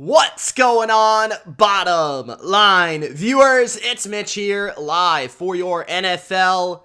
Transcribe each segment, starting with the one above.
What's going on, bottom line viewers? It's Mitch here, live for your NFL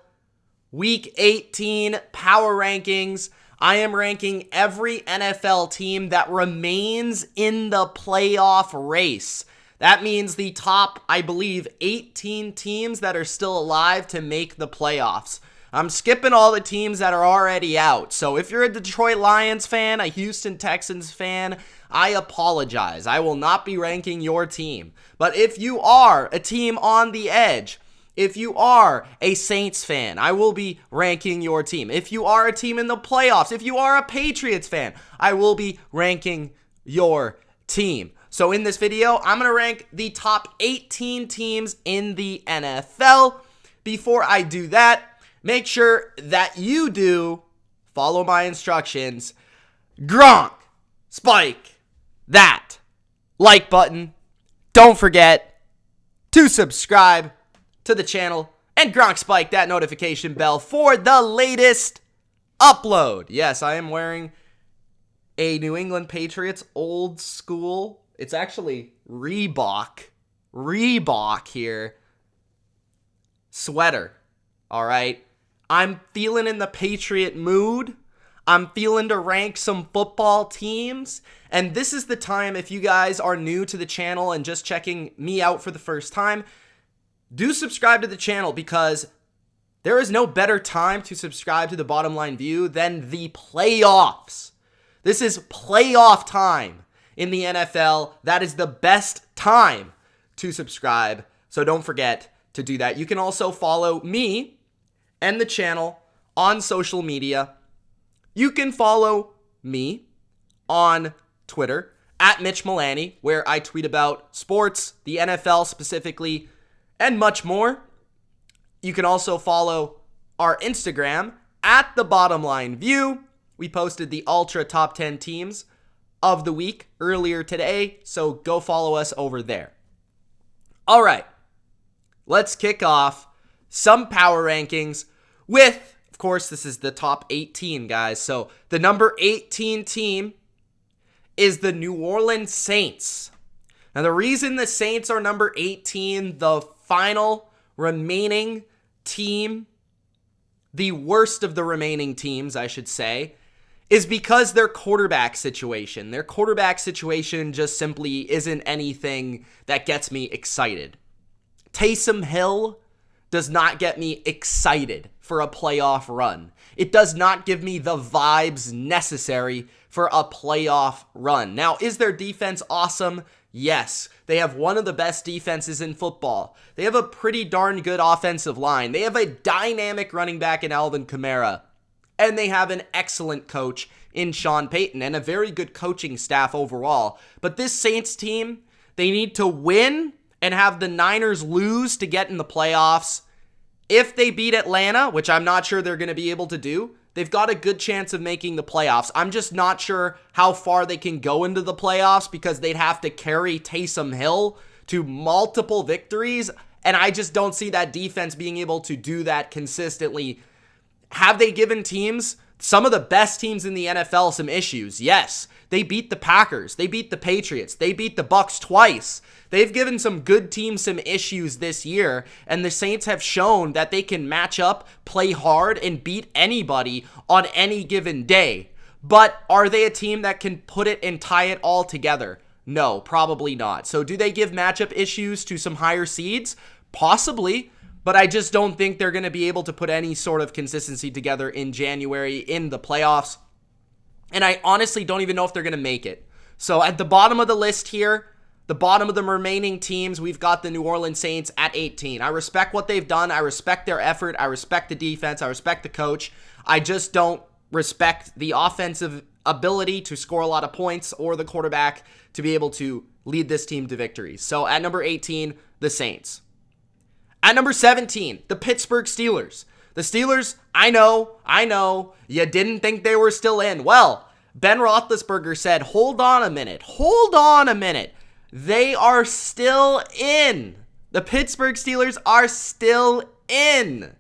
Week 18 Power Rankings. I am ranking every NFL team that remains in the playoff race. That means the top, I believe, 18 teams that are still alive to make the playoffs. I'm skipping all the teams that are already out. So if you're a Detroit Lions fan, a Houston Texans fan, I apologize. I will not be ranking your team. But if you are a team on the edge, if you are a Saints fan, I will be ranking your team. If you are a team in the playoffs, if you are a Patriots fan, I will be ranking your team. So in this video, I'm going to rank the top 18 teams in the NFL. Before I do that, make sure that you do follow my instructions. Gronk, spike that like button. Don't forget to subscribe to the channel and Gronk spike that notification bell for the latest upload. Yes, I am wearing a New England Patriots old school. It's actually Reebok here. Sweater. All right. I'm feeling in the Patriot mood. I'm feeling to rank some football teams. And this is the time, if you guys are new to the channel and just checking me out for the first time, do subscribe to the channel because there is no better time to subscribe to the Bottom Line View than the playoffs. This is playoff time in the NFL. That is the best time to subscribe. So don't forget to do that. You can also follow me and the channel on social media. You can follow me on Twitter at Mitch Milani, where I tweet about sports, the NFL specifically, and much more. You can also follow our Instagram at TheBottomLineView. We posted the Ultra Top 10 Teams of the week earlier today, so go follow us over there. All right, let's kick off some power rankings with, of course, this is the top 18, guys. So the number 18 team is the New Orleans Saints. Now, the reason the Saints are number 18, the final remaining team, the worst of the remaining teams, I should say, is because their quarterback situation. Their quarterback situation just simply isn't anything that gets me excited. Taysom Hill does not get me excited for a playoff run. It does not give me the vibes necessary for a playoff run. Now, is their defense awesome? Yes. They have one of the best defenses in football. They have a pretty darn good offensive line. They have a dynamic running back in Alvin Kamara. And they have an excellent coach in Sean Payton and a very good coaching staff overall. But this Saints team, they need to win and have the Niners lose to get in the playoffs. If they beat Atlanta, which I'm not sure they're going to be able to do, they've got a good chance of making the playoffs. I'm just not sure how far they can go into the playoffs because they'd have to carry Taysom Hill to multiple victories, and I just don't see that defense being able to do that consistently. Have they given teams, some of the best teams in the NFL, some issues? Yes. They beat the Packers. They beat the Patriots. They beat the BUCS twice. They've given some good teams some issues this year, and the Saints have shown that they can match up, play hard, and beat anybody on any given day. But are they a team that can put it and tie it all together? No, probably not. So do they give matchup issues to some higher seeds? Possibly. But I just don't think they're going to be able to put any sort of consistency together in January in the playoffs. And I honestly don't even know if they're going to make it. So at the bottom of the list here, the bottom of the remaining teams, we've got the New Orleans Saints at 18. I respect what they've done. I respect their effort. I respect the defense. I respect the coach. I just don't respect the offensive ability to score a lot of points or the quarterback to be able to lead this team to victories. So at number 18, the Saints. At number 17, the Pittsburgh Steelers. The Steelers, I know, you didn't think they were still in. Well, Ben Roethlisberger said, hold on a minute. They are still in. The Pittsburgh Steelers are still in.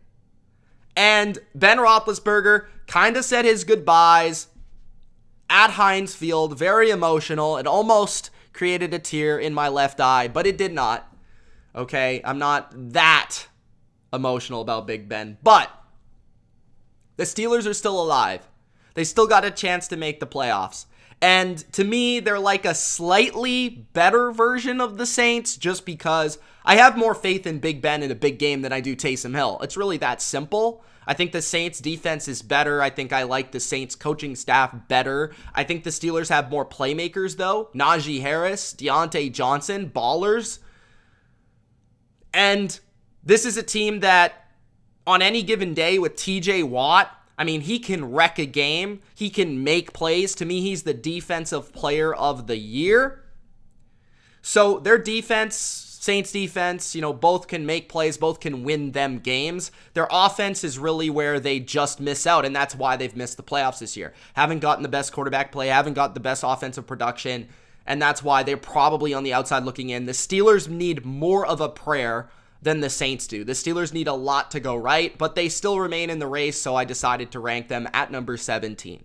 And Ben Roethlisberger kind of said his goodbyes at Heinz Field, very emotional. It almost created a tear in my left eye, but it did not. Okay, I'm not that emotional about Big Ben, but the Steelers are still alive. They still got a chance to make the playoffs. And to me, they're like a slightly better version of the Saints just because I have more faith in Big Ben in a big game than I do Taysom Hill. It's really that simple. I think the Saints defense is better. I think I like the Saints coaching staff better. I think the Steelers have more playmakers though. Najee Harris, Deontay Johnson, ballers. And this is a team that on any given day with TJ Watt, I mean, he can wreck a game. He can make plays. To me, he's the defensive player of the year. So their defense, Saints defense, both can make plays, both can win them games. Their offense is really where they just miss out, and that's why they've missed the playoffs this year. Haven't gotten the best quarterback play, haven't got the best offensive production, and that's why they're probably on the outside looking in. The Steelers need more of a prayer than the Saints do. The Steelers need a lot to go right, but they still remain in the race, so I decided to rank them at number 17.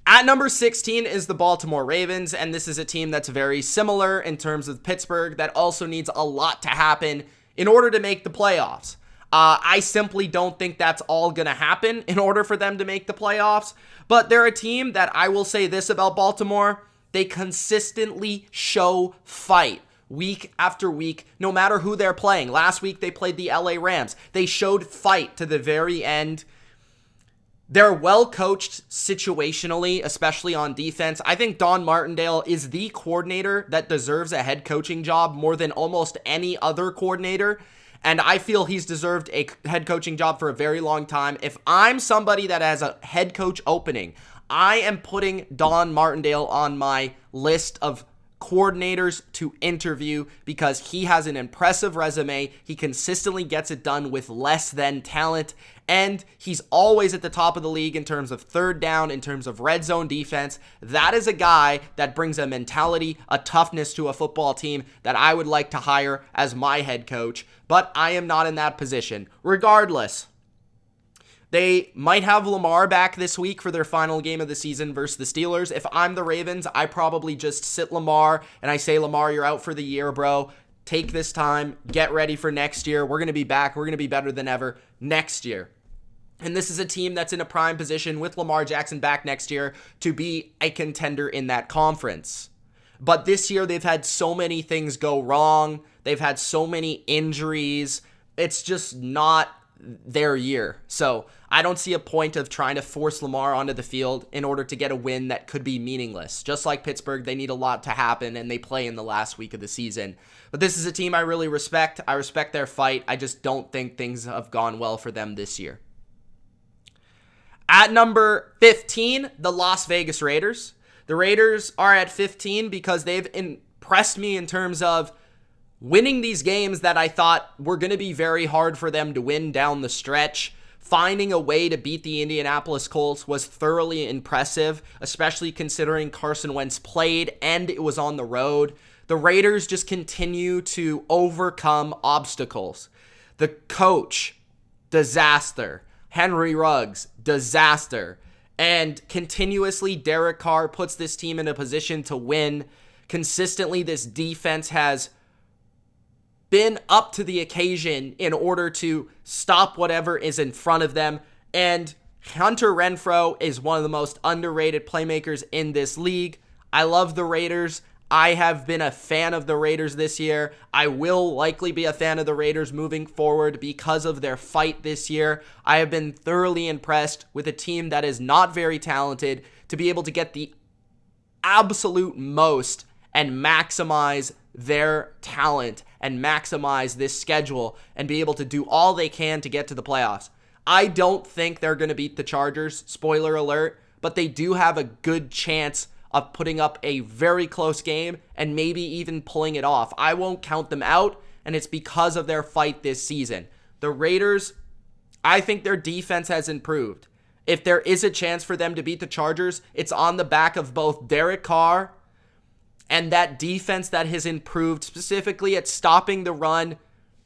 At number 16 is the Baltimore Ravens, and this is a team that's very similar in terms of Pittsburgh that also needs a lot to happen in order to make the playoffs. I simply don't think that's all going to happen in order for them to make the playoffs, but they're a team that I will say this about Baltimore: they consistently show fight. Week after week, no matter who they're playing. Last week, they played the LA Rams. They showed fight to the very end. They're well coached situationally, especially on defense. I think Don Martindale is the coordinator that deserves a head coaching job more than almost any other coordinator. And I feel he's deserved a head coaching job for a very long time. If I'm somebody that has a head coach opening, I am putting Don Martindale on my list of coordinators to interview because he has an impressive resume. He consistently gets it done with less than talent, and he's always at the top of the league in terms of third down, in terms of red zone defense. That is a guy that brings a mentality, a toughness to a football team that I would like to hire as my head coach, but I am not in that position. Regardless, they might have Lamar back this week for their final game of the season versus the Steelers. If I'm the Ravens, I probably just sit Lamar and I say, Lamar, you're out for the year, bro. Take this time. Get ready for next year. We're going to be back. We're going to be better than ever next year. And this is a team that's in a prime position with Lamar Jackson back next year to be a contender in that conference. But this year, they've had so many things go wrong. They've had so many injuries. It's just not their year. So I don't see a point of trying to force Lamar onto the field in order to get a win that could be meaningless. Just like Pittsburgh, they need a lot to happen, and they play in the last week of the season. But this is a team I really respect. I respect their fight. I just don't think things have gone well for them this year. At number 15, the Las Vegas Raiders. The Raiders are at 15 because they've impressed me in terms of winning these games that I thought were going to be very hard for them to win down the stretch. Finding a way to beat the Indianapolis Colts was thoroughly impressive, especially considering Carson Wentz played and it was on the road. The Raiders just continue to overcome obstacles. The coach, disaster. Henry Ruggs, disaster. And continuously, Derek Carr puts this team in a position to win. Consistently, this defense has been up to the occasion in order to stop whatever is in front of them. And Hunter Renfrow is one of the most underrated playmakers in this league. I love the Raiders. I have been a fan of the Raiders this year. I will likely be a fan of the Raiders moving forward because of their fight this year. I have been thoroughly impressed with a team that is not very talented to be able to get the absolute most and maximize their talent and maximize this schedule and be able to do all they can to get to the playoffs. I don't think they're going to beat the Chargers, spoiler alert, but they do have a good chance of putting up a very close game and maybe even pulling it off. I won't count them out, and it's because of their fight this season. The Raiders, I think their defense has improved. If there is a chance for them to beat the Chargers, it's on the back of both Derek Carr and that defense that has improved, specifically at stopping the run.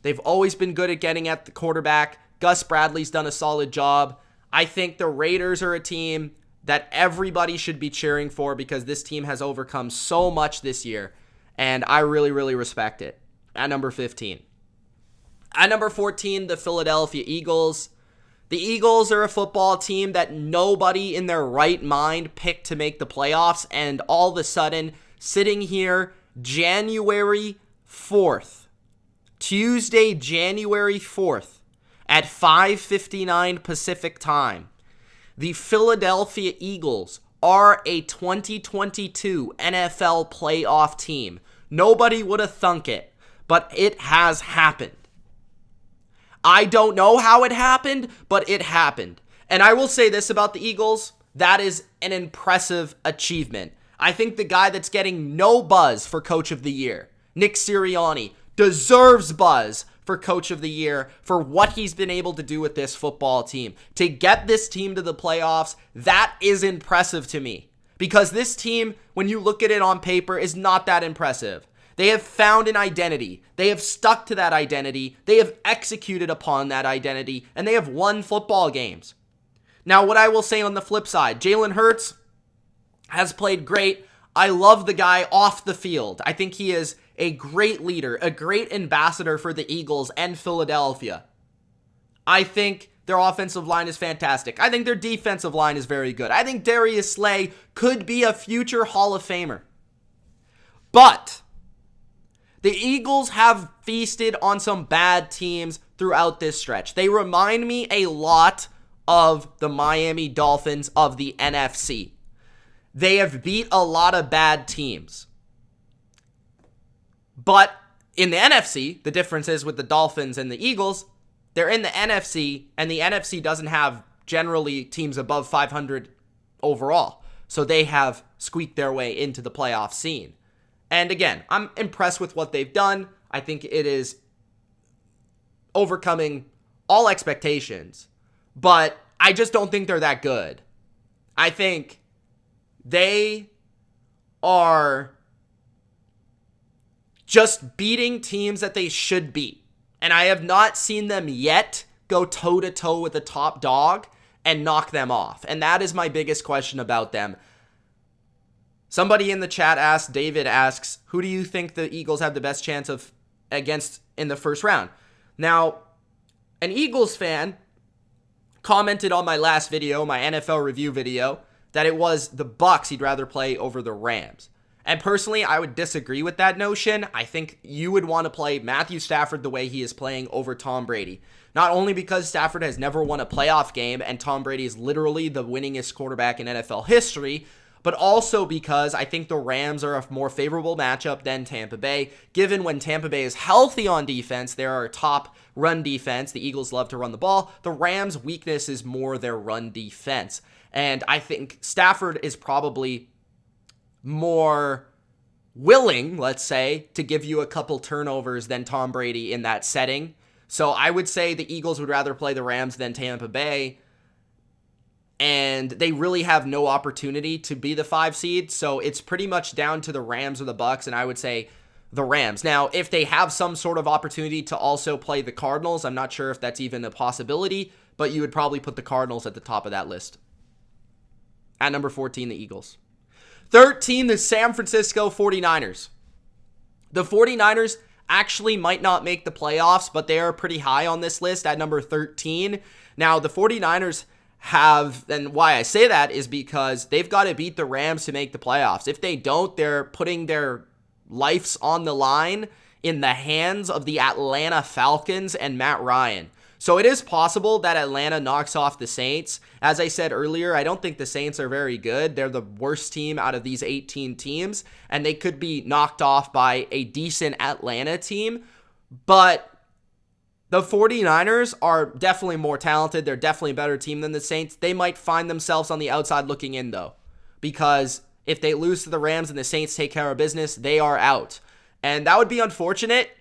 They've always been good at getting at the quarterback. Gus Bradley's done a solid job. I think the Raiders are a team that everybody should be cheering for because this team has overcome so much this year, and I really, really respect it. At number 15. At number 14, the Philadelphia Eagles. The Eagles are a football team that nobody in their right mind picked to make the playoffs, and all of a sudden, sitting here January 4th, Tuesday, January 4th, at 5:59 Pacific time, the Philadelphia Eagles are a 2022 NFL playoff team. Nobody would have thunk it, but it has happened. I don't know how it happened, but it happened. And I will say this about the Eagles, that is an impressive achievement. I think the guy that's getting no buzz for Coach of the Year, Nick Sirianni, deserves buzz for Coach of the Year for what he's been able to do with this football team. To get this team to the playoffs, that is impressive to me. Because this team, when you look at it on paper, is not that impressive. They have found an identity. They have stuck to that identity. They have executed upon that identity. And they have won football games. Now, what I will say on the flip side, Jalen Hurts has played great. I love the guy off the field. I think he is a great leader, a great ambassador for the Eagles and Philadelphia. I think their offensive line is fantastic. I think their defensive line is very good. I think Darius Slay could be a future Hall of Famer. But the Eagles have feasted on some bad teams throughout this stretch. They remind me a lot of the Miami Dolphins of the NFC. They have beat a lot of bad teams. But in the NFC, the difference is with the Dolphins and the Eagles, they're in the NFC, and the NFC doesn't have generally teams above 500 overall. So they have squeaked their way into the playoff scene. And again, I'm impressed with what they've done. I think it is overcoming all expectations. But I just don't think they're that good. I think they are just beating teams that they should beat. And I have not seen them yet go toe-to-toe with the top dog and knock them off. And that is my biggest question about them. Somebody in the chat asked, David asks, who do you think the Eagles have the best chance of against in the first round? Now, an Eagles fan commented on my last video, my NFL review video, that it was the BUCS he'd rather play over the Rams. And personally, I would disagree with that notion. I think you would want to play Matthew Stafford the way he is playing over Tom Brady. Not only because Stafford has never won a playoff game and Tom Brady is literally the winningest quarterback in NFL history, but also because I think the Rams are a more favorable matchup than Tampa Bay. Given when Tampa Bay is healthy on defense, they are a top run defense. The Eagles love to run the ball. The Rams' weakness is more their run defense. And I think Stafford is probably more willing, let's say, to give you a couple turnovers than Tom Brady in that setting. So I would say the Eagles would rather play the Rams than Tampa Bay. And they really have no opportunity to be the 5 seed. So it's pretty much down to the Rams or the BUCS. And I would say the Rams. Now, if they have some sort of opportunity to also play the Cardinals, I'm not sure if that's even a possibility. But you would probably put the Cardinals at the top of that list. At number 14, the Eagles. 13, the San Francisco 49ers. The 49ers actually might not make the playoffs, but they are pretty high on this list at number 13. Now, the 49ers have, and why I say that is because they've got to beat the Rams to make the playoffs. If they don't, they're putting their lives on the line in the hands of the Atlanta Falcons and Matt Ryan. So it is possible that Atlanta knocks off the Saints. As I said earlier, I don't think the Saints are very good. They're the worst team out of these 18 teams, and they could be knocked off by a decent Atlanta team. But the 49ers are definitely more talented. They're definitely a better team than the Saints. They might find themselves on the outside looking in, though, because if they lose to the Rams and the Saints take care of business, they are out. And that would be unfortunate.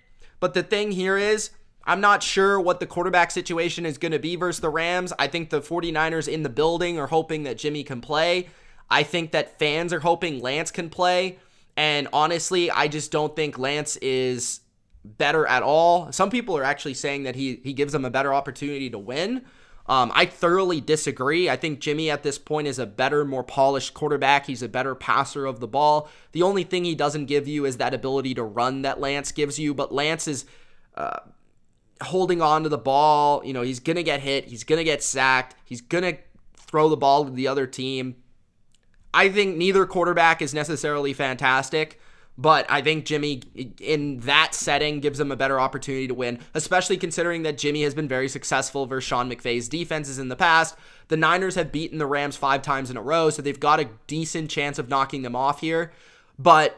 But the thing here is, I'm not sure what the quarterback situation is going to be versus the Rams. I think the 49ers in the building are hoping that Jimmy can play. I think that fans are hoping Lance can play. And honestly, I just don't think Lance is better at all. Some people are actually saying that he gives them a better opportunity to win. I thoroughly disagree. I think Jimmy at this point is a better, more polished quarterback. He's a better passer of the ball. The only thing he doesn't give you is that ability to run that Lance gives you, but Lance is holding on to the ball. He's going to get hit. He's going to get sacked. He's going to throw the ball to the other team. I think neither quarterback is necessarily fantastic, but I think Jimmy, in that setting, gives them a better opportunity to win, especially considering that Jimmy has been very successful versus Sean McVay's defenses in the past. The Niners have beaten the Rams 5 times in a row, so they've got a decent chance of knocking them off here. But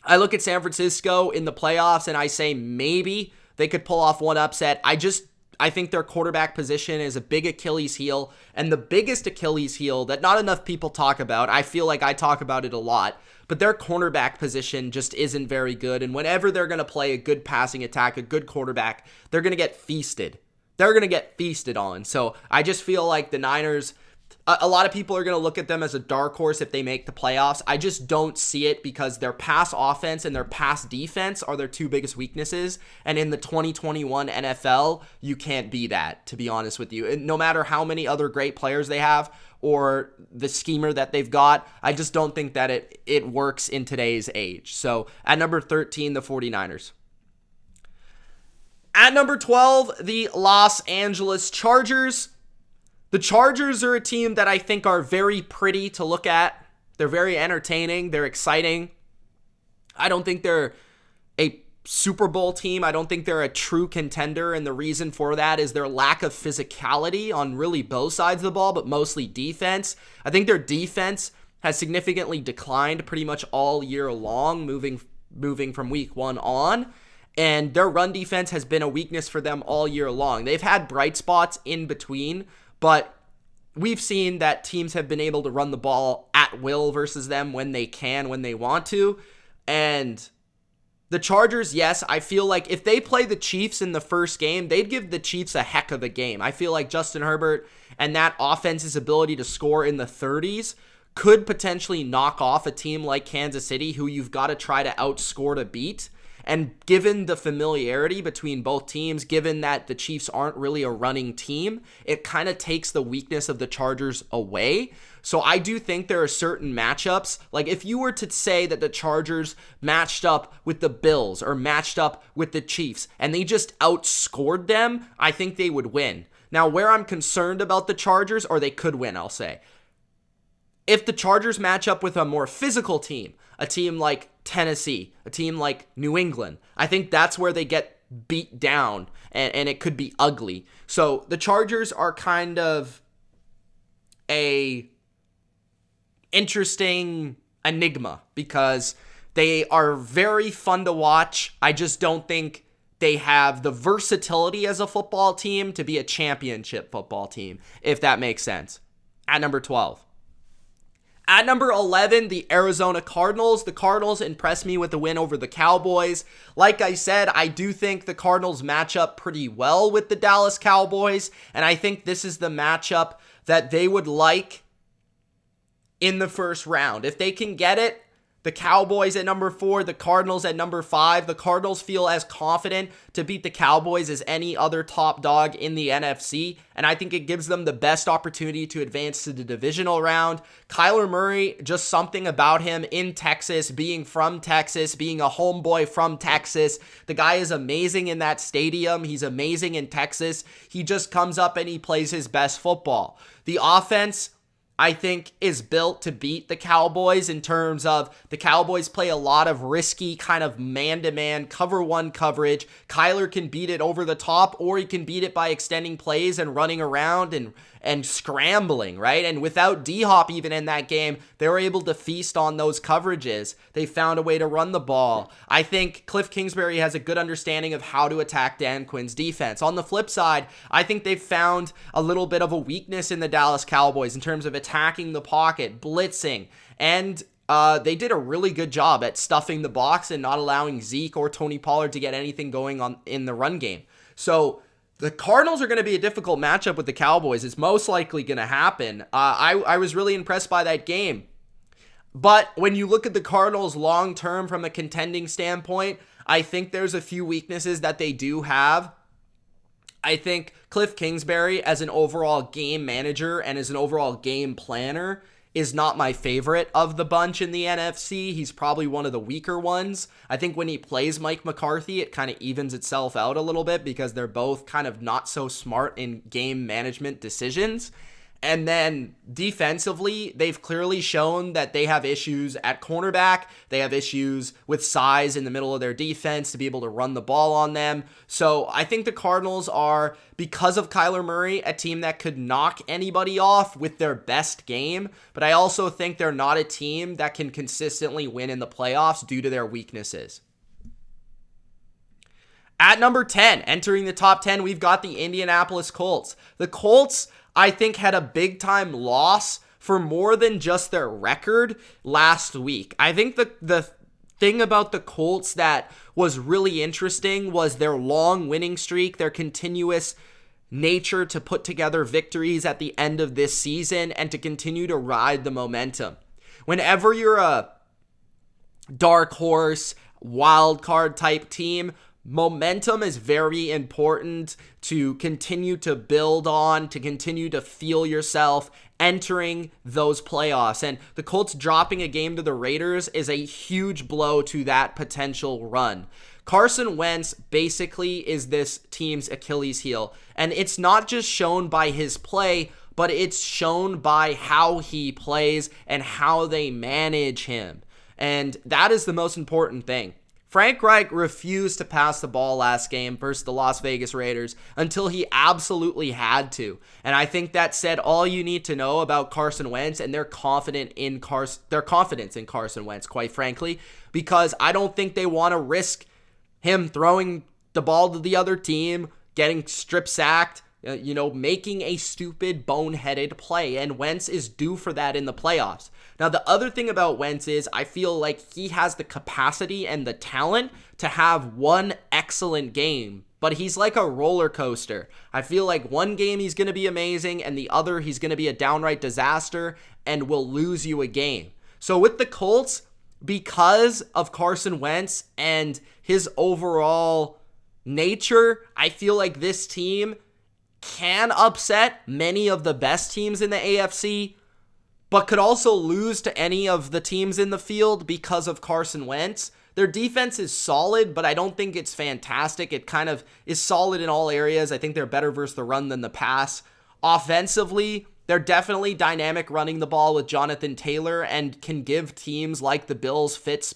I look at San Francisco in the playoffs, and I say maybe they could pull off one upset. I think their quarterback position is a big Achilles heel, and the biggest Achilles heel that not enough people talk about, I feel like I talk about it a lot, but their cornerback position just isn't very good, and whenever they're going to play a good passing attack, a good quarterback, they're going to get feasted. They're going to get feasted on. So I just feel like the Niners, a lot of people are going to look at them as a dark horse if they make the playoffs. I just don't see it because their pass offense and their pass defense are their two biggest weaknesses. And in the 2021 NFL, you can't be that, to be honest with you. And no matter how many other great players they have or the schemer that they've got, I just don't think that it works in today's age. So at number 13, the 49ers. At number 12, the Los Angeles Chargers. The Chargers are a team that I think are very pretty to look at. They're very entertaining. They're exciting. I don't think they're a Super Bowl team. I don't think they're a true contender, and the reason for that is their lack of physicality on really both sides of the ball, but mostly defense. I think their defense has significantly declined pretty much all year long, moving from week 1 on. And their run defense has been a weakness for them all year long. They've had bright spots in between, but we've seen that teams have been able to run the ball at will versus them when they can, when they want to. And the Chargers, yes, I feel like if they play the Chiefs in the first game, they'd give the Chiefs a heck of a game. I feel like Justin Herbert and that offense's ability to score in the 30s could potentially knock off a team like Kansas City, who you've got to try to outscore to beat. And given the familiarity between both teams, given that the Chiefs aren't really a running team, it kind of takes the weakness of the Chargers away. So I do think there are certain matchups. Like if you were to say that the Chargers matched up with the Bills or matched up with the Chiefs and they just outscored them, I think they would win. Now, where I'm concerned about the Chargers, or they could win, I'll say, if the Chargers match up with a more physical team, a team like Tennessee, a team like New England, I think that's where they get beat down, and it could be ugly. So the Chargers are kind of a interesting enigma because they are very fun to watch. I just don't think they have the versatility as a football team to be a championship football team, if that makes sense. At number 12. At number 11, the Arizona Cardinals. The Cardinals impressed me with the win over the Cowboys. Like I said, I do think the Cardinals match up pretty well with the Dallas Cowboys, and I think this is the matchup that they would like in the first round. If they can get it, the Cowboys at number 4, the Cardinals at number 5. The Cardinals feel as confident to beat the Cowboys as any other top dog in the NFC, and I think it gives them the best opportunity to advance to the divisional round. Kyler Murray, just something about him in Texas, being from Texas, being a homeboy from Texas. The guy is amazing in that stadium. He's amazing in Texas. He just comes up and he plays his best football. The offense, I think, is built to beat the Cowboys in terms of the Cowboys play a lot of risky kind of man-to-man cover one coverage. Kyler can beat it over the top, or he can beat it by extending plays and running around and scrambling, right? And without D-Hop even in that game, they were able to feast on those coverages. They found a way to run the ball. I think Cliff Kingsbury has a good understanding of how to attack Dan Quinn's defense. On the flip side, I think they've found a little bit of a weakness in the Dallas Cowboys in terms of attacking the pocket, blitzing, and they did a really good job at stuffing the box and not allowing Zeke or Tony Pollard to get anything going on in the run game. So the Cardinals are going to be a difficult matchup with the Cowboys. It's most likely going to happen. I was really impressed by that game. But when you look at the Cardinals long-term from a contending standpoint, I think there's a few weaknesses that they do have. I think Cliff Kingsbury as an overall game manager and as an overall game planner is not my favorite of the bunch in the NFC. He's probably one of the weaker ones. I think when he plays Mike McCarthy, it kind of evens itself out a little bit because they're both kind of not so smart in game management decisions. And then defensively, they've clearly shown that they have issues at cornerback. They have issues with size in the middle of their defense to be able to run the ball on them. So I think the Cardinals are, because of Kyler Murray, a team that could knock anybody off with their best game. But I also think they're not a team that can consistently win in the playoffs due to their weaknesses. At number 10, entering the top 10, we've got the Indianapolis Colts. The Colts, I think, had a big-time loss for more than just their record last week. I think the thing about the Colts that was really interesting was their long winning streak, their continuous nature to put together victories at the end of this season and to continue to ride the momentum. Whenever you're a dark horse, wild card type team, momentum is very important to continue to build on, to continue to feel yourself entering those playoffs. And the Colts dropping a game to the Raiders is a huge blow to that potential run. Carson Wentz basically is this team's Achilles heel. And it's not just shown by his play, but it's shown by how he plays and how they manage him. And that is the most important thing. Frank Reich refused to pass the ball last game versus the Las Vegas Raiders until he absolutely had to. And I think that said all you need to know about Carson Wentz and their confidence in Carson Wentz, quite frankly, because I don't think they want to risk him throwing the ball to the other team, getting strip sacked, making a stupid, boneheaded play. And Wentz is due for that in the playoffs. Now, the other thing about Wentz is I feel like he has the capacity and the talent to have one excellent game, but he's like a roller coaster. I feel like one game he's going to be amazing and the other he's going to be a downright disaster and will lose you a game. So with the Colts, because of Carson Wentz and his overall nature, I feel like this team can upset many of the best teams in the AFC, but could also lose to any of the teams in the field because of Carson Wentz. Their defense is solid, but I don't think it's fantastic. It kind of is solid in all areas. I think they're better versus the run than the pass. Offensively, they're definitely dynamic running the ball with Jonathan Taylor and can give teams like the Bills fits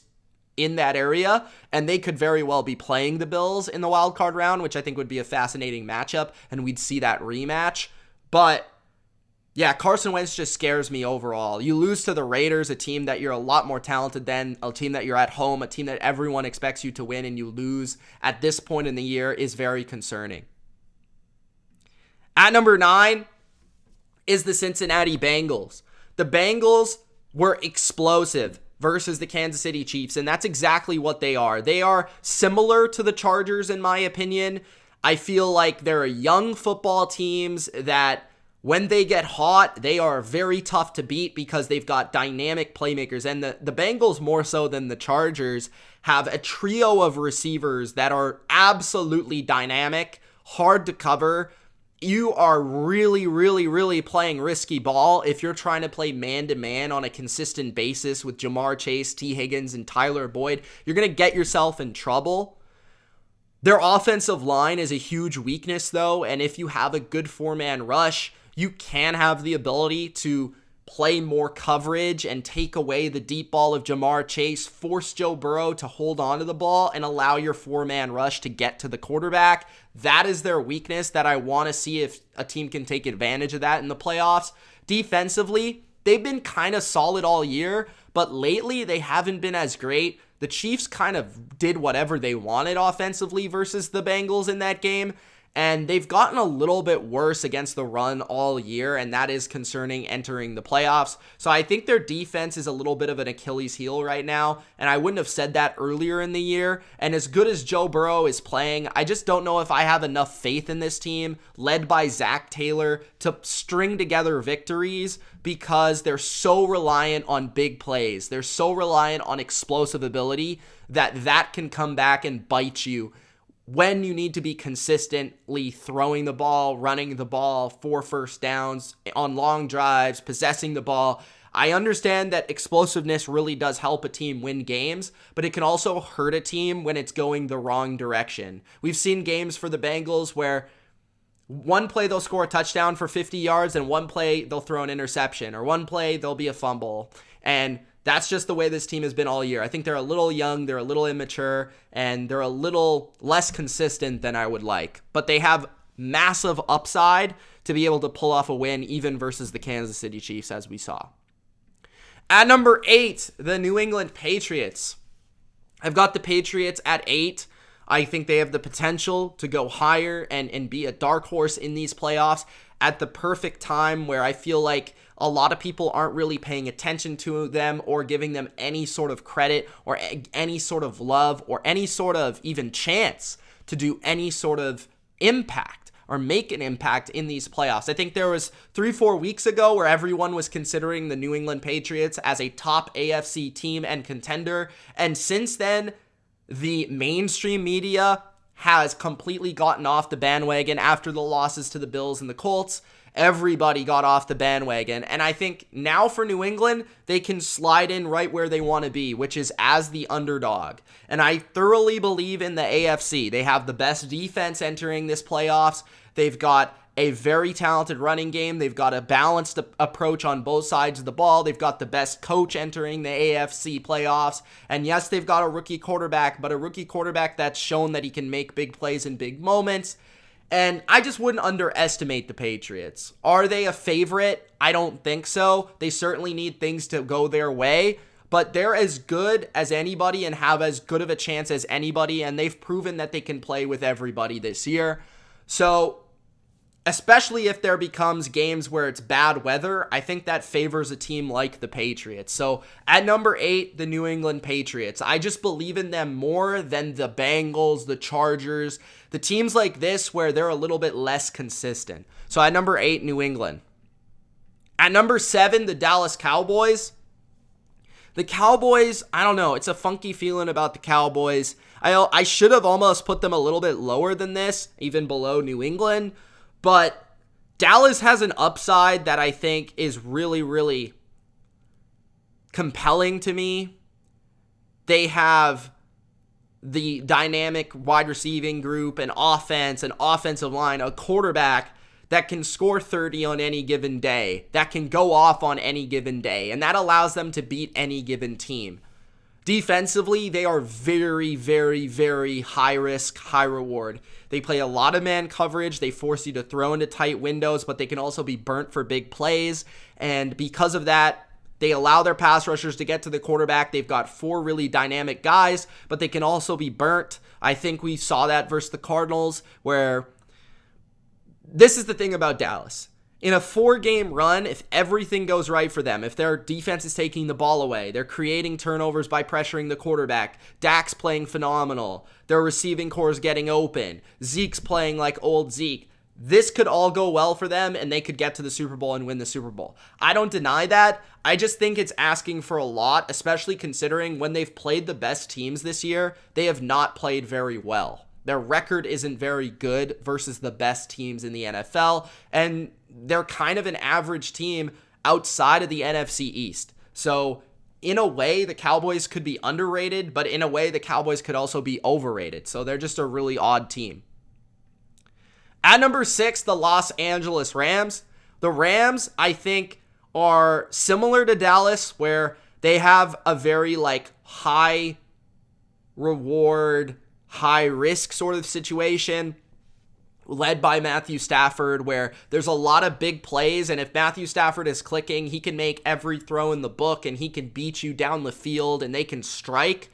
in that area, and they could very well be playing the Bills in the wild card round, which I think would be a fascinating matchup, and we'd see that rematch. But yeah, Carson Wentz just scares me overall. You lose to the Raiders, a team that you're a lot more talented than, a team that you're at home, a team that everyone expects you to win, and you lose at this point in the year is very concerning. At number 9 is the Cincinnati Bengals. The Bengals were explosive versus the Kansas City Chiefs, and that's exactly what they are. They are similar to the Chargers, in my opinion. I feel like they're young football teams that when they get hot, they are very tough to beat because they've got dynamic playmakers. And the Bengals, more so than the Chargers, have a trio of receivers that are absolutely dynamic, hard to cover. You are really, really, really playing risky ball if you're trying to play man-to-man on a consistent basis with Jamar Chase, T. Higgins, and Tyler Boyd. You're going to get yourself in trouble. Their offensive line is a huge weakness, though, and if you have a good four-man rush, you can have the ability to play more coverage and take away the deep ball of Jamar Chase, force Joe Burrow to hold on to the ball, and allow your four-man rush to get to the quarterback. That is their weakness that I want to see if a team can take advantage of that in the playoffs. Defensively, they've been kind of solid all year, but lately they haven't been as great. The Chiefs kind of did whatever they wanted offensively versus the Bengals in that game. And they've gotten a little bit worse against the run all year, and that is concerning entering the playoffs. So I think their defense is a little bit of an Achilles heel right now, and I wouldn't have said that earlier in the year. And as good as Joe Burrow is playing, I just don't know if I have enough faith in this team, led by Zach Taylor, to string together victories because they're so reliant on big plays. They're so reliant on explosive ability that can come back and bite you when you need to be consistently throwing the ball, running the ball for first downs, on long drives, possessing the ball. I understand that explosiveness really does help a team win games, but it can also hurt a team when it's going the wrong direction. We've seen games for the Bengals where one play they'll score a touchdown for 50 yards and one play they'll throw an interception, or one play there'll be a fumble. And that's just the way this team has been all year. I think they're a little young, they're a little immature, and they're a little less consistent than I would like. But they have massive upside to be able to pull off a win even versus the Kansas City Chiefs, as we saw. At number 8, the New England Patriots. I've got the Patriots at 8. I think they have the potential to go higher and be a dark horse in these playoffs at the perfect time, where I feel like a lot of people aren't really paying attention to them or giving them any sort of credit or any sort of love or any sort of even chance to do any sort of impact or make an impact in these playoffs. I think there was 3-4 weeks ago where everyone was considering the New England Patriots as a top AFC team and contender. And since then, the mainstream media has completely gotten off the bandwagon after the losses to the Bills and the Colts. Everybody got off the bandwagon. And I think now for New England, they can slide in right where they want to be, which is as the underdog. And I thoroughly believe in the AFC. They have the best defense entering this playoffs. They've got a very talented running game. They've got a balanced approach on both sides of the ball. They've got the best coach entering the AFC playoffs. And yes, they've got a rookie quarterback, but a rookie quarterback that's shown that he can make big plays in big moments. And I just wouldn't underestimate the Patriots. Are they a favorite? I don't think so. They certainly need things to go their way, but they're as good as anybody and have as good of a chance as anybody, and they've proven that they can play with everybody this year. So, especially if there becomes games where it's bad weather, I think that favors a team like the Patriots. So at number 8, the New England Patriots. I just believe in them more than the Bengals, the Chargers, the teams like this where they're a little bit less consistent. So at number 8, New England. At number 7, the Dallas Cowboys. The Cowboys, I don't know. It's a funky feeling about the Cowboys. I should have almost put them a little bit lower than this, even below New England. But Dallas has an upside that I think is really, really compelling to me. They have the dynamic wide receiving group, an offense, an offensive line, a quarterback that can score 30 on any given day, that can go off on any given day, and that allows them to beat any given team. Defensively, they are very, very, very high risk, high reward. They play a lot of man coverage. They force you to throw into tight windows, but they can also be burnt for big plays. And because of that, they allow their pass rushers to get to the quarterback. They've got 4 really dynamic guys, but they can also be burnt. I think we saw that versus the Cardinals, where this is the thing about Dallas. In a 4-game run, if everything goes right for them, if their defense is taking the ball away, they're creating turnovers by pressuring the quarterback, Dak's playing phenomenal, their receiving core is getting open, Zeke's playing like old Zeke, this could all go well for them and they could get to the Super Bowl and win the Super Bowl. I don't deny that. I just think it's asking for a lot, especially considering when they've played the best teams this year, they have not played very well. Their record isn't very good versus the best teams in the NFL, and they're kind of an average team outside of the NFC East. So in a way, the Cowboys could be underrated, but in a way, the Cowboys could also be overrated. So they're just a really odd team. At number 6, the Los Angeles Rams. The Rams, I think, are similar to Dallas, where they have a very high reward, high risk sort of situation, led by Matthew Stafford, where there's a lot of big plays, and if Matthew Stafford is clicking, he can make every throw in the book, and he can beat you down the field, and they can strike.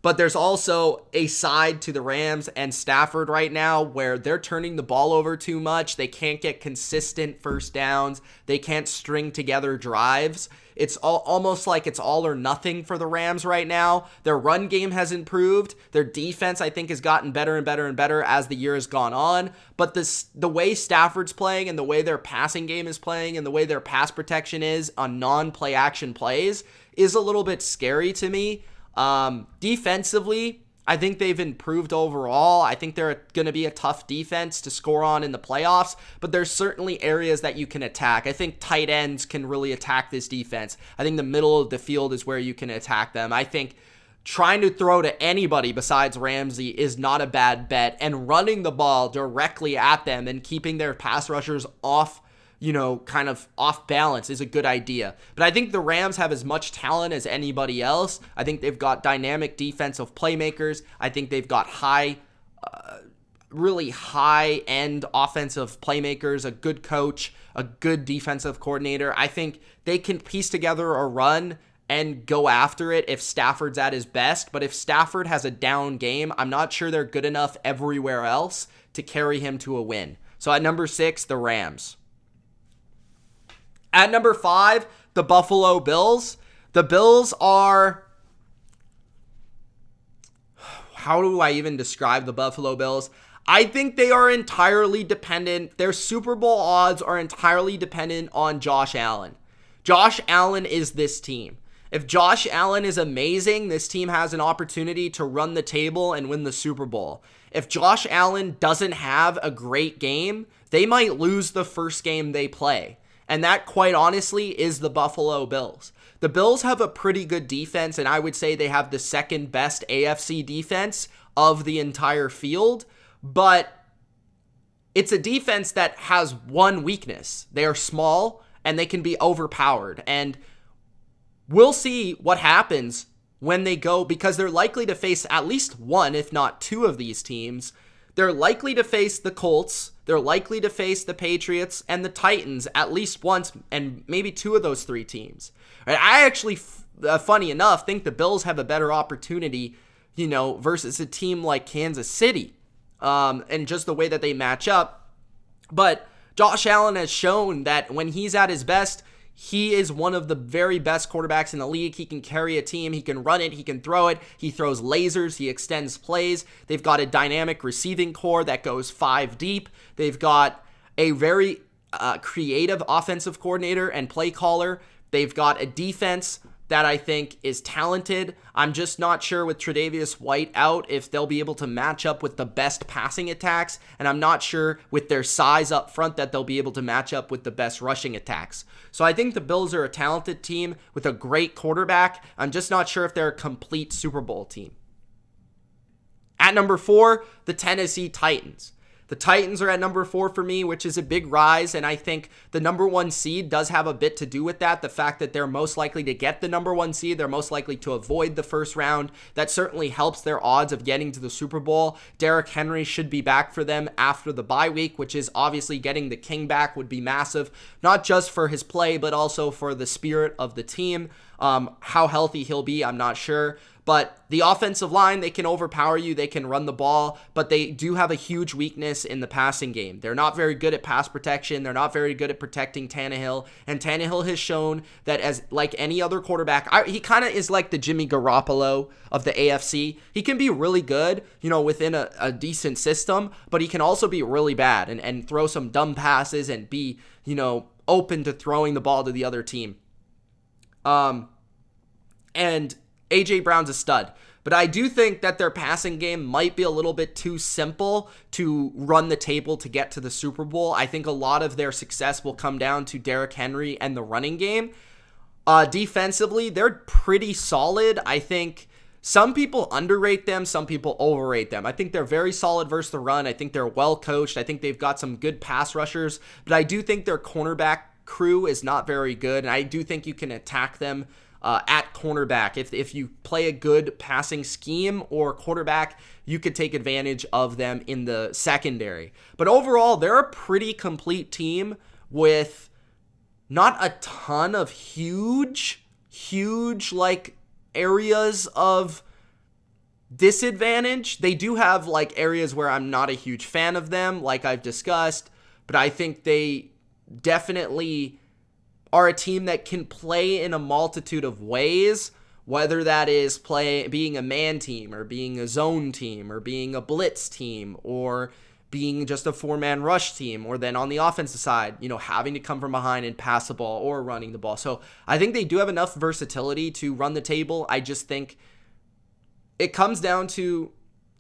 But there's also a side to the Rams and Stafford right now where they're turning the ball over too much. They can't get consistent first downs. They can't string together drives. It's almost like it's all or nothing for the Rams right now. Their run game has improved. Their defense, I think, has gotten better and better and better as the year has gone on. But the way Stafford's playing and the way their passing game is playing and the way their pass protection is on non-play action plays is a little bit scary to me. Defensively, I think they've improved overall. I think they're going to be a tough defense to score on in the playoffs, but there's certainly areas that you can attack. I think tight ends can really attack this defense. I think the middle of the field is where you can attack them. I think trying to throw to anybody besides Ramsey is not a bad bet, and running the ball directly at them and keeping their pass rushers off, kind of off balance is a good idea. But I think the Rams have as much talent as anybody else. I think they've got dynamic defensive playmakers. I think they've got really high-end offensive playmakers, a good coach, a good defensive coordinator. I think they can piece together a run and go after it if Stafford's at his best. But if Stafford has a down game, I'm not sure they're good enough everywhere else to carry him to a win. So at number 6, the Rams. At number 5, the Buffalo Bills. The Bills are... How do I even describe the Buffalo Bills? I think they are entirely dependent. Their Super Bowl odds are entirely dependent on Josh Allen. Josh Allen is this team. If Josh Allen is amazing, this team has an opportunity to run the table and win the Super Bowl. If Josh Allen doesn't have a great game, they might lose the first game they play. And that, quite honestly, is the Buffalo Bills. The Bills have a pretty good defense, and I would say they have the second best AFC defense of the entire field. But it's a defense that has one weakness. They are small, and they can be overpowered. And we'll see what happens when they go, because they're likely to face at least one, if not two of these teams. They're likely to face the Colts, they're likely to face the Patriots, and the Titans at least once, and maybe two of those three teams. I actually, funny enough, think the Bills have a better opportunity, versus a team like Kansas City, and just the way that they match up. But Josh Allen has shown that when he's at his best, he is one of the very best quarterbacks in the league. He can carry a team. He can run it. He can throw it. He throws lasers. He extends plays. They've got a dynamic receiving core that goes 5 deep. They've got a very creative offensive coordinator and play caller. They've got a defense that I think is talented. I'm just not sure with Tre'Davious White out if they'll be able to match up with the best passing attacks, and I'm not sure with their size up front that they'll be able to match up with the best rushing attacks. So I think the Bills are a talented team with a great quarterback. I'm just not sure if they're a complete Super Bowl team. At number 4, the Tennessee Titans. The Titans are at number 4 for me, which is a big rise, and I think the number 1 seed does have a bit to do with that. The fact that they're most likely to get the number 1 seed, they're most likely to avoid the first round. That certainly helps their odds of getting to the Super Bowl. Derrick Henry should be back for them after the bye week, which is obviously getting the king back would be massive, not just for his play, but also for the spirit of the team. How healthy he'll be, I'm not sure. But the offensive line, they can overpower you. They can run the ball, but they do have a huge weakness in the passing game. They're not very good at pass protection. They're not very good at protecting Tannehill. And Tannehill has shown that as like any other quarterback, he kind of is like the Jimmy Garoppolo of the AFC. He can be really good, within a decent system, but he can also be really bad and throw some dumb passes and be, open to throwing the ball to the other team. And A.J. Brown's a stud, but I do think that their passing game might be a little bit too simple to run the table to get to the Super Bowl. I think a lot of their success will come down to Derrick Henry and the running game. Defensively, they're pretty solid. I think some people underrate them, some people overrate them. I think they're very solid versus the run. I think they're well coached. I think they've got some good pass rushers, but I do think their cornerback crew is not very good, and I do think you can attack them at cornerback. If you play a good passing scheme or quarterback, you could take advantage of them in the secondary. But overall, they're a pretty complete team with not a ton of huge like areas of disadvantage. They do have like areas where I'm not a huge fan of them, like I've discussed, but I think they definitely are a team that can play in a multitude of ways, whether that is being a man team or being a zone team or being a blitz team or being just a 4-man rush team, or then on the offensive side, having to come from behind and pass the ball or running the ball. So I think they do have enough versatility to run the table. I just think it comes down to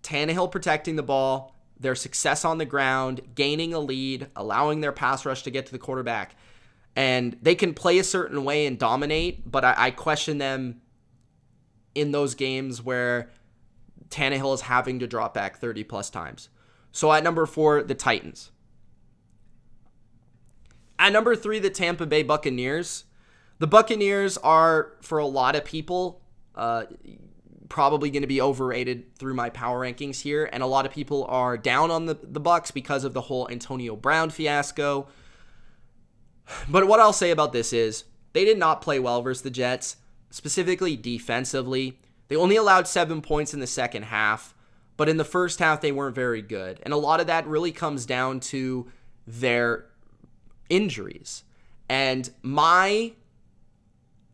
Tannehill protecting the ball, their success on the ground, gaining a lead, allowing their pass rush to get to the quarterback. And they can play a certain way and dominate, but I question them in those games where Tannehill is having to drop back 30 plus times. So at number 4, the Titans. At number 3, the Tampa Bay Buccaneers. The Buccaneers are, for a lot of people, probably going to be overrated through my power rankings here. And a lot of people are down on the Bucs because of the whole Antonio Brown fiasco. But what I'll say about this is they did not play well versus the Jets, specifically defensively. They only allowed 7 points in the second half, but in the first half they weren't very good. And a lot of that really comes down to their injuries. And my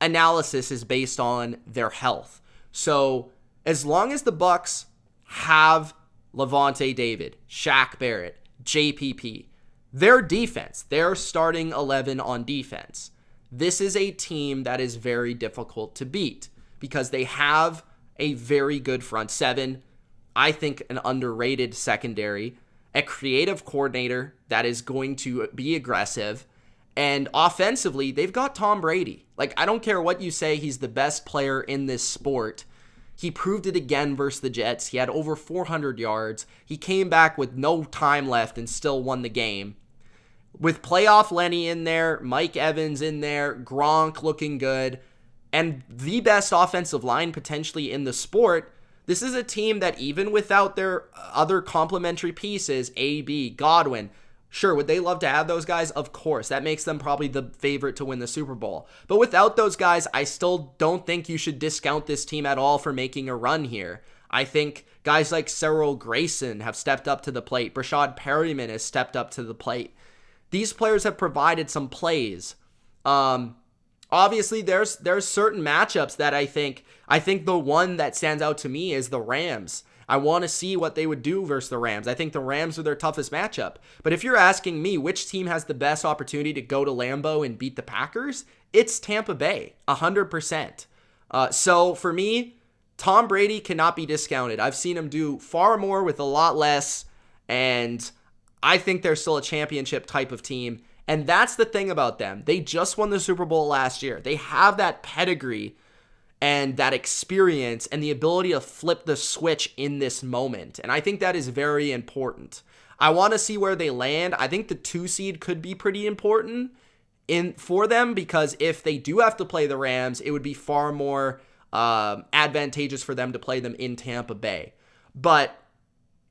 analysis is based on their health. So as long as the Bucs have Levante David, Shaq Barrett, JPP, their defense, their starting 11 on defense, this is a team that is very difficult to beat because they have a very good front seven. I think an underrated secondary, a creative coordinator that is going to be aggressive, and offensively, they've got Tom Brady. Like, I don't care what you say, he's the best player in this sport. He proved it again versus the Jets. He had over 400 yards. He came back with no time left and still won the game. With playoff Lenny in there, Mike Evans in there, Gronk looking good, and the best offensive line potentially in the sport, this is a team that even without their other complementary pieces, AB, Godwin, sure, would they love to have those guys? Of course. That makes them probably the favorite to win the Super Bowl. But without those guys, I still don't think you should discount this team at all for making a run here. I think guys like Cyril Grayson have stepped up to the plate. Brashad Perryman has stepped up to the plate. These players have provided some plays. Obviously, there's certain matchups that I think the one that stands out to me is the Rams. I want to see what they would do versus the Rams. I think the Rams are their toughest matchup. But if you're asking me which team has the best opportunity to go to Lambeau and beat the Packers, it's Tampa Bay, 100%. So for me, Tom Brady cannot be discounted. I've seen him do far more with a lot less, and I think they're still a championship type of team. And that's the thing about them. They just won the Super Bowl last year. They have that pedigree and that experience and the ability to flip the switch in this moment. And I think that is very important. I want to see where they land. I think the 2 seed could be pretty important for them because if they do have to play the Rams, it would be far more advantageous for them to play them in Tampa Bay. But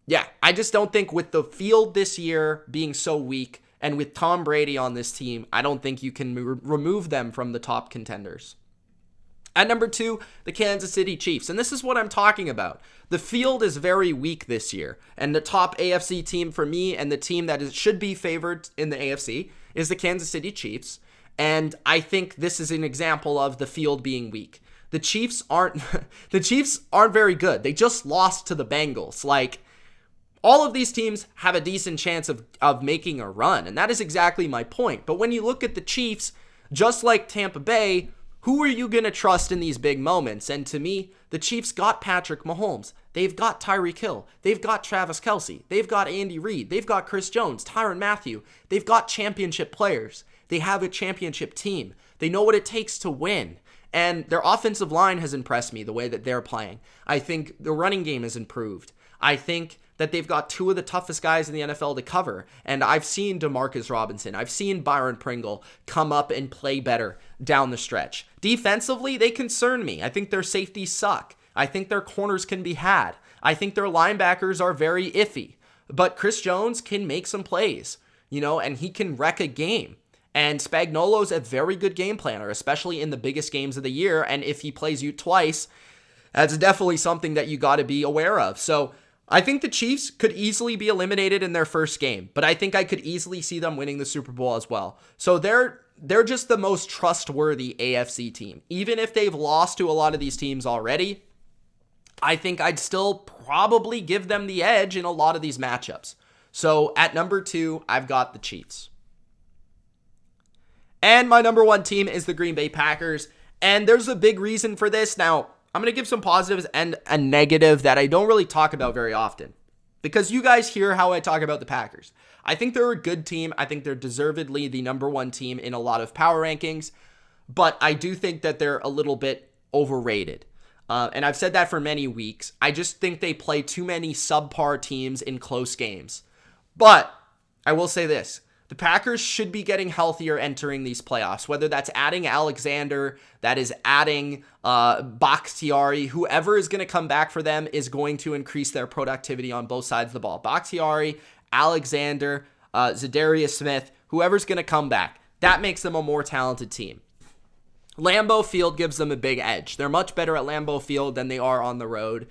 yeah, I just don't think with the field this year being so weak and with Tom Brady on this team, I don't think you can remove them from the top contenders. At number 2, the Kansas City Chiefs. And this is what I'm talking about. The field is very weak this year. And the top AFC team for me and the team that should be favored in the AFC is the Kansas City Chiefs. And I think this is an example of the field being weak. The Chiefs aren't very good. They just lost to the Bengals. Like, all of these teams have a decent chance of making a run. And that is exactly my point. But when you look at the Chiefs, just like Tampa Bay, who are you going to trust in these big moments? And to me, the Chiefs got Patrick Mahomes. They've got Tyreek Hill. They've got Travis Kelce. They've got Andy Reid. They've got Chris Jones, Tyrann Mathieu. They've got championship players. They have a championship team. They know what it takes to win. And their offensive line has impressed me the way that they're playing. I think the running game has improved. I think that they've got 2 of the toughest guys in the NFL to cover. And I've seen DeMarcus Robinson. I've seen Byron Pringle come up and play better down the stretch. Defensively, they concern me. I think their safeties suck. I think their corners can be had. I think their linebackers are very iffy. But Chris Jones can make some plays, and he can wreck a game. And Spagnuolo's a very good game planner, especially in the biggest games of the year. And if he plays you twice, that's definitely something that you got to be aware of. So I think the Chiefs could easily be eliminated in their first game, but I think I could easily see them winning the Super Bowl as well. So they're just the most trustworthy AFC team. Even if they've lost to a lot of these teams already, I think I'd still probably give them the edge in a lot of these matchups. So at number 2, I've got the Chiefs. And my number 1 team is the Green Bay Packers. And there's a big reason for this. Now, I'm going to give some positives and a negative that I don't really talk about very often. Because you guys hear how I talk about the Packers. I think they're a good team. I think they're deservedly the number one team in a lot of power rankings. But I do think that they're a little bit overrated. And I've said that for many weeks. I just think they play too many subpar teams in close games. But I will say this. The Packers should be getting healthier entering these playoffs, whether that's adding Alexander, that is adding Bakhtiari. Whoever is going to come back for them is going to increase their productivity on both sides of the ball. Bakhtiari, Alexander, Zadarius Smith, whoever's going to come back. That makes them a more talented team. Lambeau Field gives them a big edge. They're much better at Lambeau Field than they are on the road.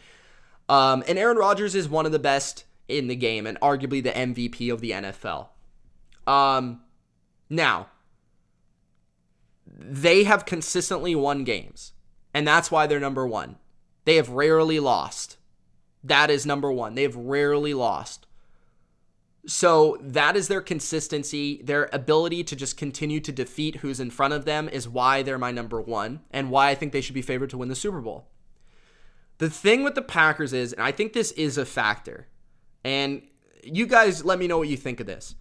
And Aaron Rodgers is one of the best in the game and arguably the MVP of the NFL. Now, they have consistently won games, and that's why they're number one. They have rarely lost. That is number one. They have rarely lost. So that is their consistency. Their ability to just continue to defeat who's in front of them is why they're my number one and why I think they should be favored to win the Super Bowl. The thing with the Packers is, and I think this is a factor, and you guys let me know what you think of this.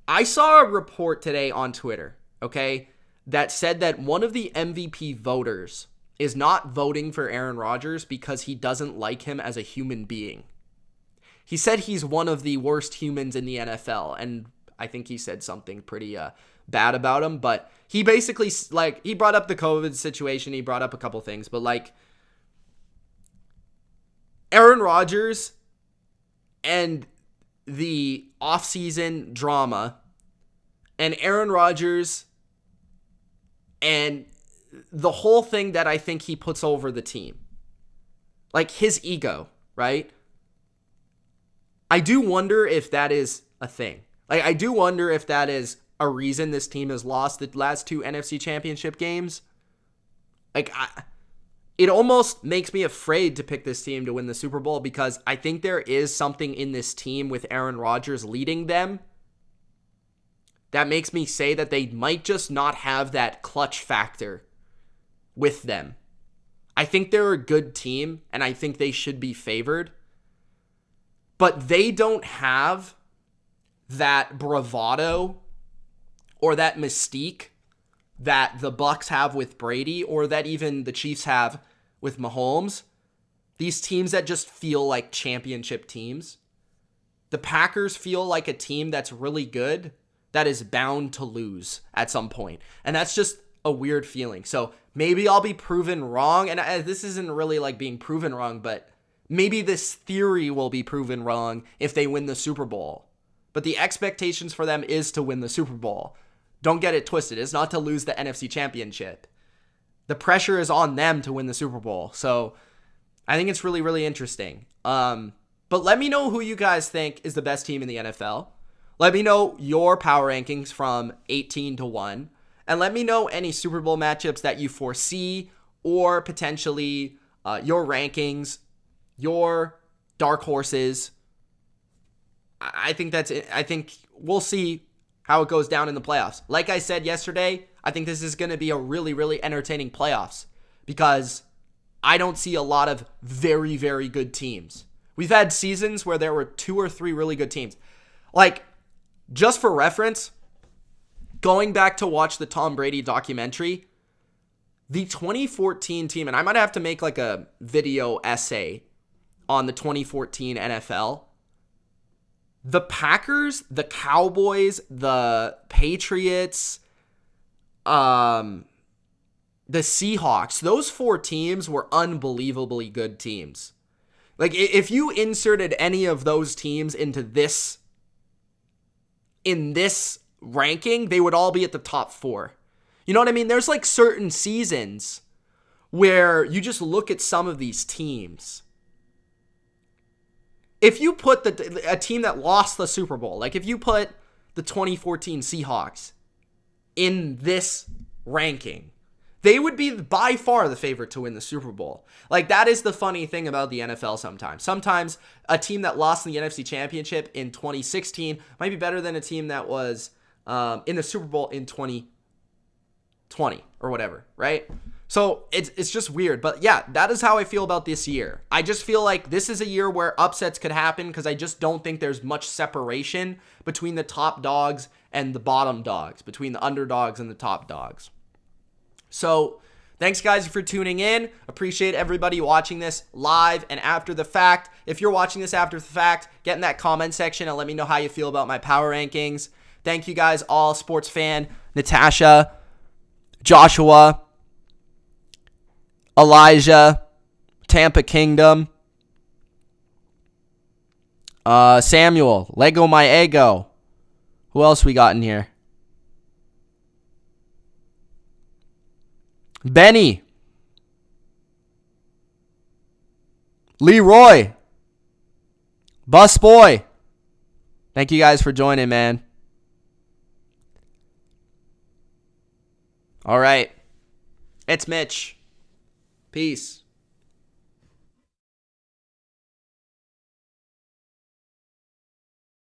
I saw a report today on Twitter, okay, that said that one of the MVP voters is not voting for Aaron Rodgers because he doesn't like him as a human being. He said he's one of the worst humans in the NFL, and I think he said something pretty bad about him, but he basically, he brought up the COVID situation, he brought up a couple things, but, Aaron Rodgers and the offseason drama and Aaron Rodgers and the whole thing that I think he puts over the team. His ego, right? I do wonder if that is a thing. I do wonder if that is a reason this team has lost the last two NFC Championship games. It almost makes me afraid to pick this team to win the Super Bowl because I think there is something in this team with Aaron Rodgers leading them that makes me say that they might just not have that clutch factor with them. I think they're a good team, and I think they should be favored. But they don't have that bravado or that mystique that the BUCS have with Brady or that even the Chiefs have with Mahomes. These teams that just feel like championship teams. The Packers feel like a team that's really good that is bound to lose at some point. And that's just a weird feeling. So maybe I'll be proven wrong. And this isn't really being proven wrong, but maybe this theory will be proven wrong if they win the Super Bowl. But the expectations for them is to win the Super Bowl. Don't get it twisted. It's not to lose the NFC Championship. The pressure is on them to win the Super Bowl. So I think it's really, really interesting. But let me know who you guys think is the best team in the NFL. Let me know your power rankings from 18 to 1. And let me know any Super Bowl matchups that you foresee or potentially your rankings, your dark horses. I think that's it. I think we'll see how it goes down in the playoffs. Like I said yesterday, I think this is going to be a really, really entertaining playoffs because I don't see a lot of very, very good teams. We've had seasons where there were 2 or 3 really good teams. Just for reference, going back to watch the Tom Brady documentary, the 2014 team, and I might have to make a video essay on the 2014 NFL. The Packers, the Cowboys, the Patriots, the Seahawks, those 4 teams were unbelievably good teams. If you inserted any of those teams into this ranking, they would all be at the top 4. You know what I mean? There's certain seasons where you just look at some of these teams. If you put a team that lost the Super Bowl, if you put the 2014 Seahawks in this ranking, they would be by far the favorite to win the Super Bowl. That is the funny thing about the NFL sometimes. Sometimes a team that lost in the NFC Championship in 2016 might be better than a team that was in the Super Bowl in 2020 or whatever, right? So it's just weird. But yeah, that is how I feel about this year. I just feel like this is a year where upsets could happen because I just don't think there's much separation between the top dogs and the bottom dogs, between the underdogs and the top dogs. So thanks, guys, for tuning in. Appreciate everybody watching this live and after the fact. If you're watching this after the fact, get in that comment section and let me know how you feel about my power rankings. Thank you guys all, sports fan, Natasha, Joshua, Elijah, Tampa Kingdom, Samuel, Lego My Ego. Who else we got in here? Benny, Leroy, Busboy. Thank you guys for joining, man. All right. It's Mitch. Peace.